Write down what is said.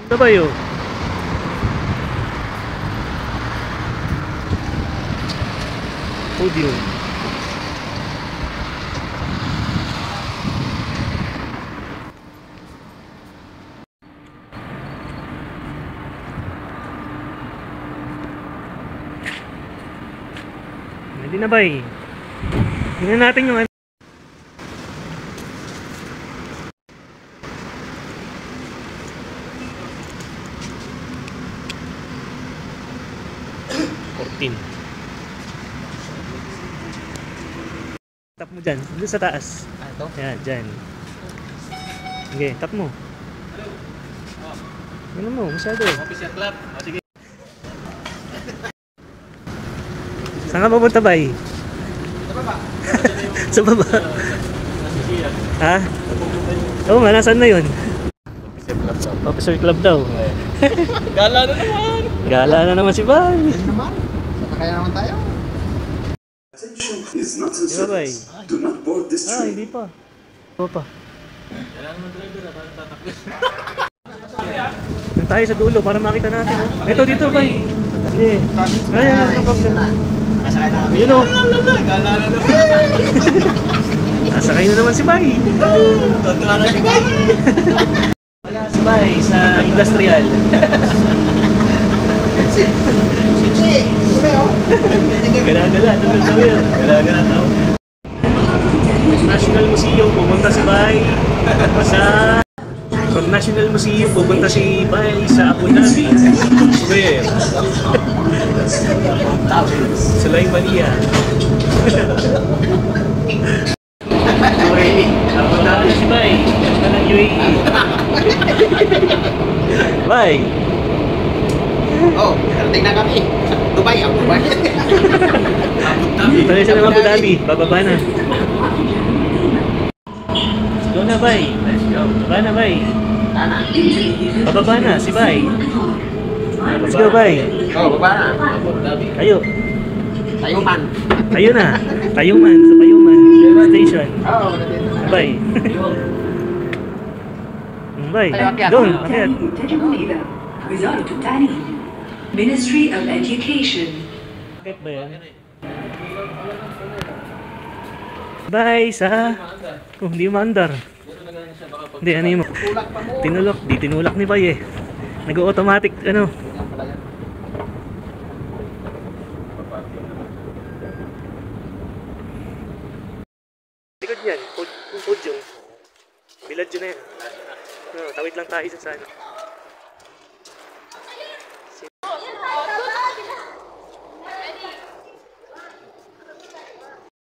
Ito ba yun? Podium. Hindi na ba eh? Tingnan natin yung ano. Tap mo dyan, doon sa taas. Ah, ito? Yan, dyan. Okay, tap mo. Ano mo, masyado. Official club. O, sige. Saan ka pupunta ba eh? Sa baba. Sa baba? Ha? Oo nga, nasaan na yun? Official club daw. Officer club daw. Gala na naman! Gala na naman si Bay. Yan naman. Sakaya naman tayo. Attention is not Di ba Bay? Do not board this Ah, train. hindi pa. Oo pa. Kailangan ng driver na parang tatakbo. Doon tayo sa dulo para makita natin. Oh. Ito dito Bay. Sige. Ayan, no problem. Yun o. Gala na naman. Nasakay na naman si Bay. Totoo na si Bay. Wala si Bay sa industrial. Gala-gala, tulad na yun. Gala-gala tao. National Museum, pupunta si Bay sa... From National Museum, pupunta si Bay sa Abu Dhabi. Where? Sulaimaniyah. UAE. Abu Dhabi si Bay. Ganda ng UAE. Bay! Oh, karating na kami. Dubai, Abu Dhabi. Dito na siya ng Abu Dhabi. Bababa na. Let's go na, Bay. Let's go. Baba na, Bay. Tana. Bababa na, si Bay. Let's go, Bay. Oh, baba na. Abu Dhabi. Tayo. Tayo man. Tayo na. Tayuman. Sa Tayuman. Station. Oh, dito na. Bay. Bay. Tayo, akyat. Doon, akyat. Tejumulida, resort to Tani, Ministry of Education. Akyat ba yan? Bay sa... Oh, hindi maandar. Hindi, ano yun mo? Tulak pa mo. Tinulak. Di tinulak ni Bay eh. Nag-automatic, ano. Yan pala yan. Likod yan. Podium. Bilad yun na yan. No, tawid lang tayo sa ano.